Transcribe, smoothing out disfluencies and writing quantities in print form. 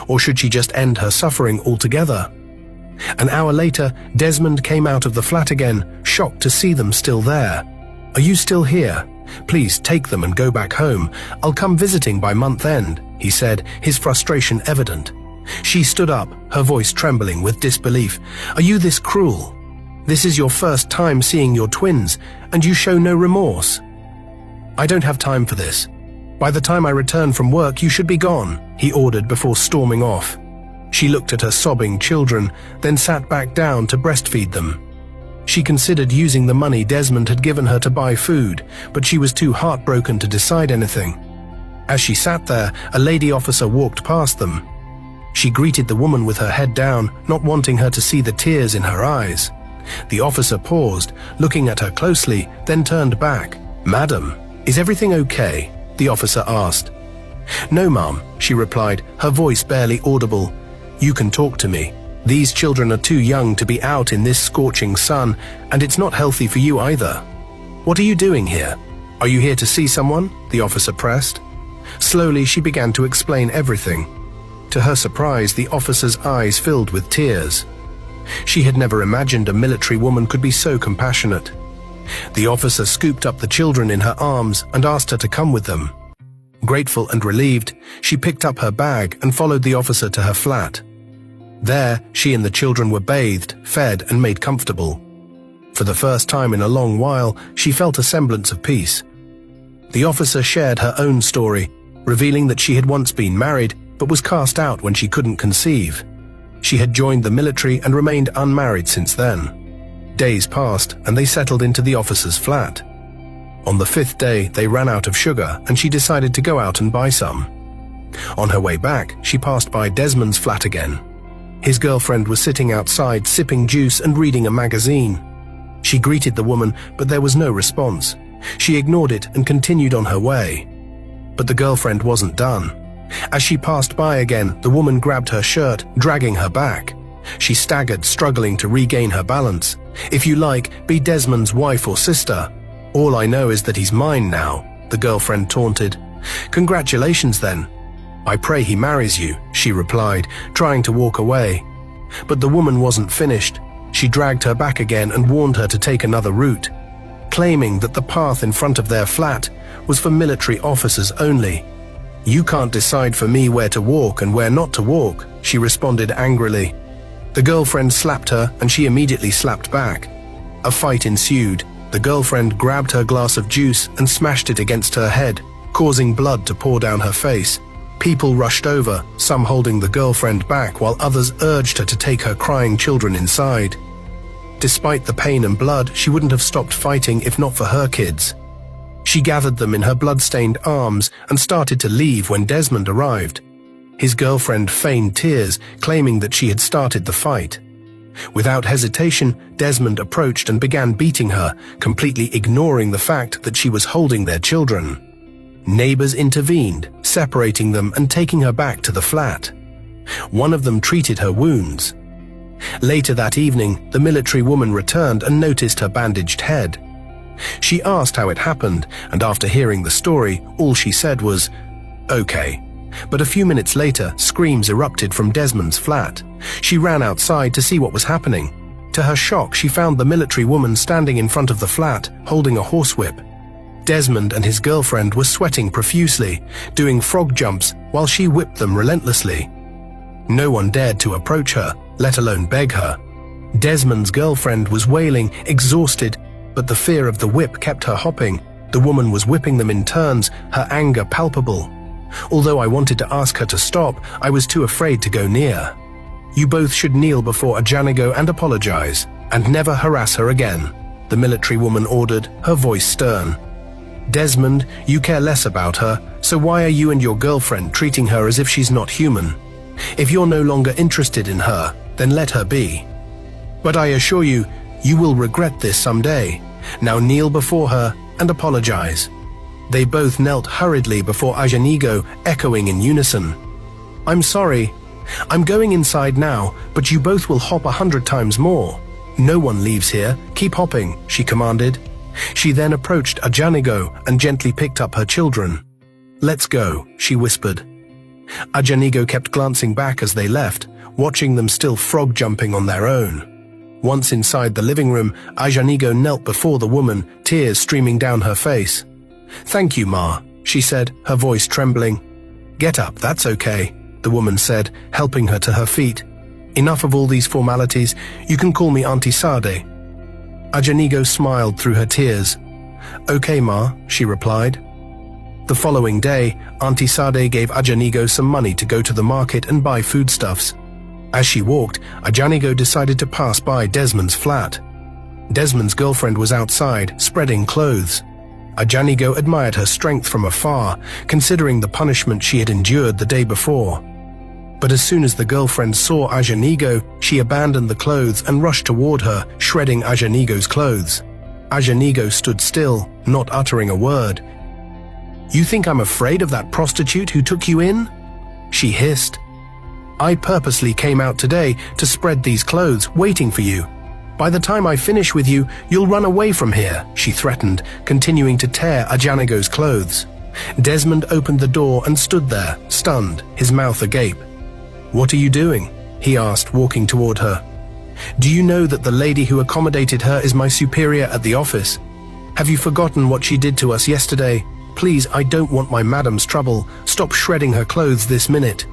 or should she just end her suffering altogether? An hour later, Desmond came out of the flat again, shocked to see them still there. "Are you still here? Please take them and go back home. I'll come visiting by month end," he said, his frustration evident. She stood up, her voice trembling with disbelief. "Are you this cruel? This is your first time seeing your twins, and you show no remorse." "I don't have time for this. By the time I return from work, you should be gone," he ordered before storming off. She looked at her sobbing children, then sat back down to breastfeed them. She considered using the money Desmond had given her to buy food, but she was too heartbroken to decide anything. As she sat there, a lady officer walked past them. She greeted the woman with her head down, not wanting her to see the tears in her eyes. The officer paused, looking at her closely, then turned back. "Madam, is everything okay?" the officer asked. "No, ma'am," she replied, her voice barely audible. "You can talk to me. These children are too young to be out in this scorching sun, and it's not healthy for you either. What are you doing here? Are you here to see someone?" the officer pressed. Slowly, she began to explain everything. To her surprise, the officer's eyes filled with tears. She had never imagined a military woman could be so compassionate. The officer scooped up the children in her arms and asked her to come with them. Grateful and relieved, she picked up her bag and followed the officer to her flat. There, she and the children were bathed, fed, and made comfortable. For the first time in a long while, she felt a semblance of peace. The officer shared her own story, revealing that she had once been married, but was cast out when she couldn't conceive. She had joined the military and remained unmarried since then. Days passed, and they settled into the officer's flat. On the 5th day, they ran out of sugar, and she decided to go out and buy some. On her way back, she passed by Desmond's flat again. His girlfriend was sitting outside sipping juice and reading a magazine. She greeted the woman, but there was no response. She ignored it and continued on her way. But the girlfriend wasn't done. As she passed by again, the woman grabbed her shirt, dragging her back. She staggered, struggling to regain her balance. "If you like, be Desmond's wife or sister. All I know is that he's mine now," the girlfriend taunted. "Congratulations then. I pray he marries you," she replied, trying to walk away. But the woman wasn't finished. She dragged her back again and warned her to take another route, claiming that the path in front of their flat was for military officers only. "You can't decide for me where to walk and where not to walk," she responded angrily. The girlfriend slapped her and she immediately slapped back. A fight ensued. The girlfriend grabbed her glass of juice and smashed it against her head, causing blood to pour down her face. People rushed over, some holding the girlfriend back while others urged her to take her crying children inside. Despite the pain and blood, she wouldn't have stopped fighting if not for her kids. She gathered them in her blood-stained arms and started to leave when Desmond arrived. His girlfriend feigned tears, claiming that she had started the fight. Without hesitation, Desmond approached and began beating her, completely ignoring the fact that she was holding their children. Neighbors intervened, separating them and taking her back to the flat. One of them treated her wounds. Later that evening, the military woman returned and noticed her bandaged head. She asked how it happened, and after hearing the story, all she said was, "Okay." But a few minutes later, screams erupted from Desmond's flat. She ran outside to see what was happening. To her shock, she found the military woman standing in front of the flat, holding a horsewhip. Desmond and his girlfriend were sweating profusely, doing frog jumps while she whipped them relentlessly. No one dared to approach her, let alone beg her. Desmond's girlfriend was wailing, exhausted, but the fear of the whip kept her hopping. The woman was whipping them in turns, her anger palpable. Although I wanted to ask her to stop, I was too afraid to go near. "You both should kneel before Ajanigo and apologize, and never harass her again," the military woman ordered, her voice stern. "Desmond, you care less about her, so why are you and your girlfriend treating her as if she's not human? If you're no longer interested in her, then let her be. But I assure you, you will regret this someday. Now kneel before her and apologize." They both knelt hurriedly before Ajanigo, echoing in unison. "I'm sorry. I'm going inside now, but you both will hop 100 times more. No one leaves here. Keep hopping," she commanded. She then approached Ajanigo and gently picked up her children. "Let's go," she whispered. Ajanigo kept glancing back as they left, watching them still frog jumping on their own. Once inside the living room, Ajanigo knelt before the woman, tears streaming down her face. "Thank you, Ma," she said, her voice trembling. "Get up, that's okay," the woman said, helping her to her feet. "Enough of all these formalities, you can call me Auntie Sade." Ajanigo smiled through her tears. "Okay, Ma," she replied. The following day, Auntie Sade gave Ajanigo some money to go to the market and buy foodstuffs. As she walked, Ajanigo decided to pass by Desmond's flat. Desmond's girlfriend was outside, spreading clothes. Ajanigo admired her strength from afar, considering the punishment she had endured the day before. But as soon as the girlfriend saw Ajanigo, she abandoned the clothes and rushed toward her, shredding Ajanigo's clothes. Ajanigo stood still, not uttering a word. "You think I'm afraid of that prostitute who took you in?" she hissed. "I purposely came out today to spread these clothes, waiting for you. By the time I finish with you, you'll run away from here," she threatened, continuing to tear Ajanigo's clothes. Desmond opened the door and stood there, stunned, his mouth agape. "What are you doing?" he asked, walking toward her. "Do you know that the lady who accommodated her is my superior at the office? Have you forgotten what she did to us yesterday? Please, I don't want my madam's trouble. Stop shredding her clothes this minute."